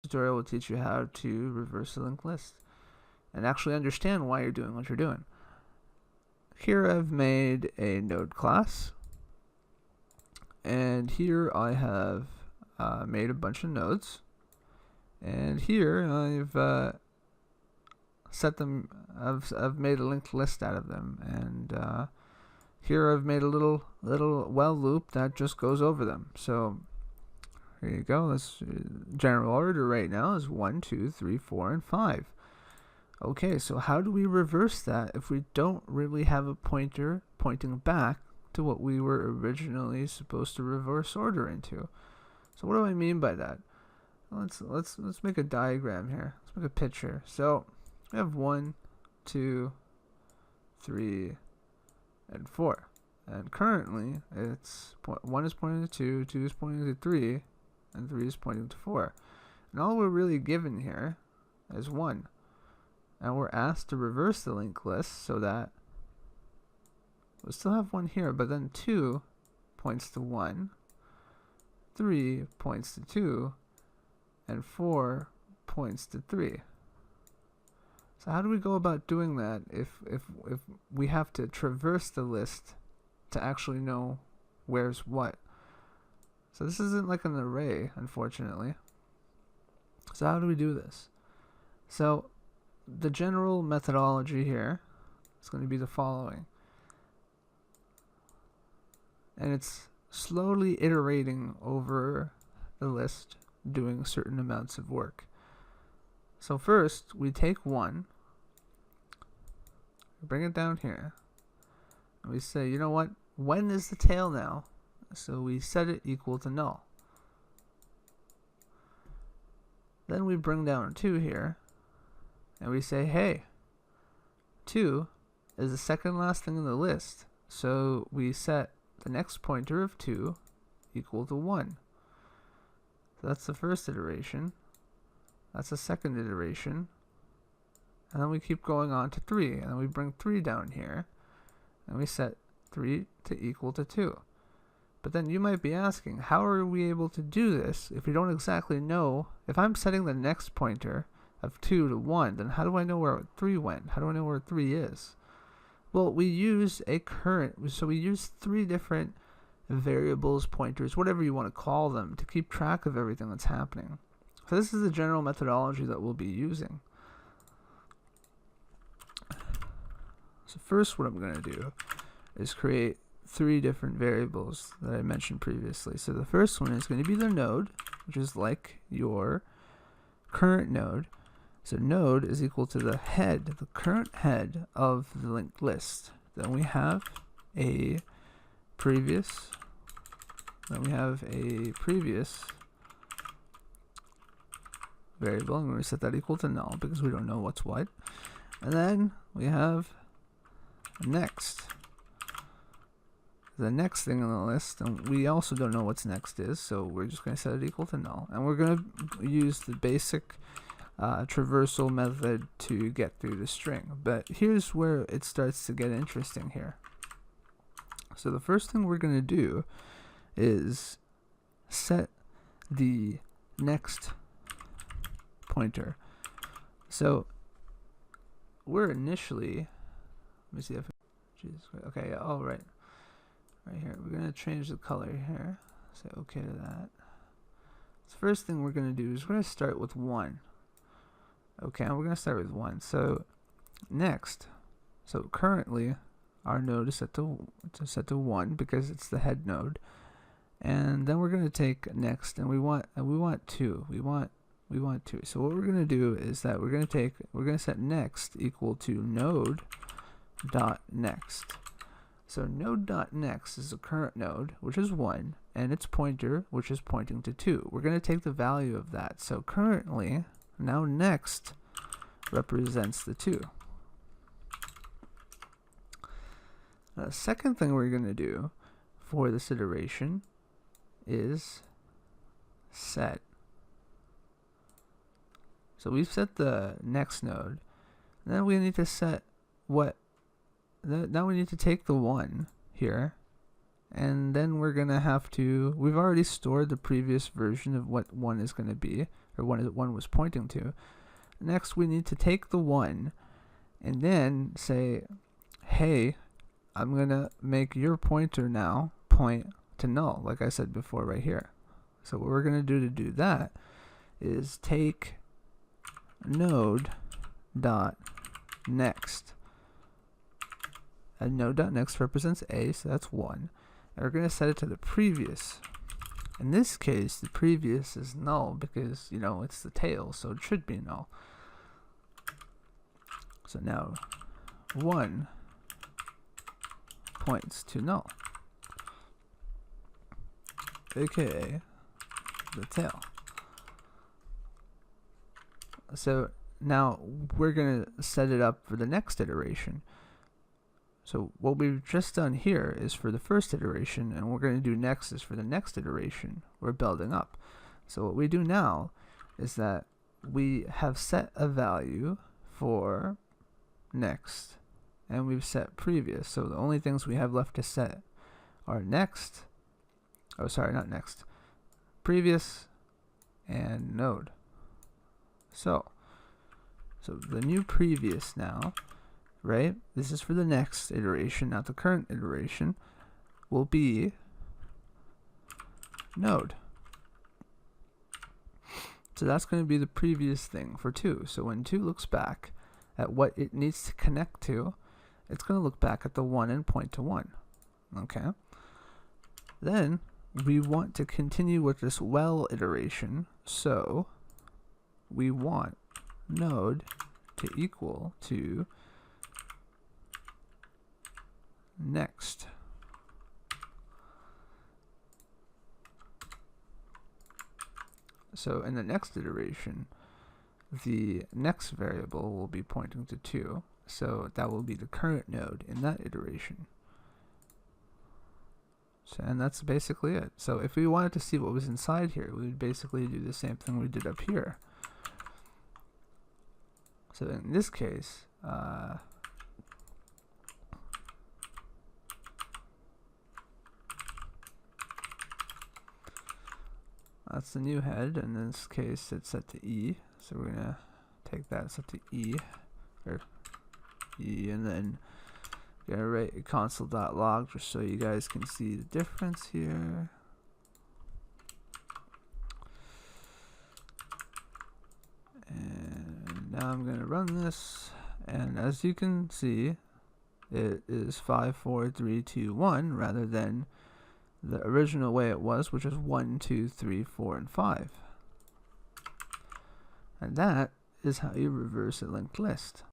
tutorial will teach you how to reverse a linked list and actually understand why you're doing what you're doing. Here I've made a node class, and here I have made a bunch of nodes, and here I've set them. I've made a linked list out of them, and here I've made a little while loop that just goes over them. So here you go. This general order right now is 1, 2, 3, 4, and 5. Okay, so how do we reverse that if we don't really have a pointer pointing back to what we were originally supposed to reverse order into? So what do I mean by that? Let's make a diagram here. Let's make a picture. So we have 1, 2, 3, and 4. And currently it's 1 is pointing to 2, 2 is pointing to 3, and 3 is pointing to 4. And all we're really given here is 1. And we're asked to reverse the linked list so that we still have 1 here, but then 2 points to 1, 3 points to 2, and 4 points to 3. So how do we go about doing that if we have to traverse the list to actually know where's what? So this isn't like an array, unfortunately. So how do we do this? So the general methodology here is going to be the following. And it's slowly iterating over the list, doing certain amounts of work. So first, we take 1, bring it down here, and we say, you know what, when is the tail now? So we set it equal to null. Then we bring down 2 here, and we say, hey, 2 is the second last thing in the list, so we set the next pointer of 2 equal to 1. So that's the first iteration. That's the second iteration. And then we keep going on to 3, and then we bring 3 down here, and we set 3 to equal to 2. But then you might be asking, how are we able to do this if we don't exactly know? If I'm setting the next pointer of 2 to 1, then how do I know where 3 went? How do I know where 3 is? Well, we use a current, so we use 3 different variables, pointers, whatever you want to call them, to keep track of everything that's happening. So this is the general methodology that we'll be using. So first what I'm going to do is create 3 different variables that I mentioned previously. So the first one is going to be the node, which is like your current node. So node is equal to the head, the current head of the linked list. Then we have a previous, variable, and we're going to set that equal to null because we don't know what's what. And then we have next, the next thing on the list, and we also don't know what's next is, so we're just going to set it equal to null. And we're going to use the basic traversal method to get through the string. But here's where it starts to get interesting here. So the first thing we're going to do is set the next pointer. So we're initially, let me see if, okay, yeah, all right. Right here, we're going to change the color here. Say okay to that. So first thing we're going to do is we're going to start with 1. Okay, and we're going to start with 1. So next, so currently our node is set to 1 because it's the head node. And then we're going to take next, and we want 2. We want 2. So what we're going to do is that we're going to set next equal to node dot next. So node.next is the current node, which is 1, and its pointer, which is pointing to 2. We're going to take the value of that. So currently, now next represents the 2. The second thing we're going to do for this iteration is set. So we've set the next node. Then we need to set what. Now we need to take the 1 here, and then we're gonna have to, we've already stored the previous version of what 1 is going to be, or one was pointing to. Next, we need to take the 1 and then say, hey, I'm going to make your pointer now point to null, like I said before right here. So what we're going to do that is take node.next. And node.next represents A, so that's 1. And we're going to set it to the previous. In this case, the previous is null because, you know, it's the tail, so it should be null. So now 1 points to null, aka the tail. So now we're going to set it up for the next iteration. So what we've just done here is for the first iteration, and what we're going to do next is for the next iteration. We're building up. So what we do now is that we have set a value for next, and we've set previous. So the only things we have left to set are next, oh sorry, not next, previous, and node. So the new previous now, right, this is for the next iteration, not the current iteration, will be node. So that's going to be the previous thing for 2. So when 2 looks back at what it needs to connect to, it's going to look back at the 1 and point to 1. Okay. Then we want to continue with this well iteration, so we want node to equal to next. So in the next iteration, the next variable will be pointing to 2, so that will be the current node in that iteration. So, and that's basically it. So if we wanted to see what was inside here, we would basically do the same thing we did up here. So in this case, that's the new head. In this case, it's set to E. So we're gonna take that set to E, or E, and then gonna write a console.log just so you guys can see the difference here. And now I'm gonna run this, and as you can see, it is 5, 4, 3, 2, 1 rather than the original way it was, which is 1, 2, 3, 4, and 5. And that is how you reverse a linked list.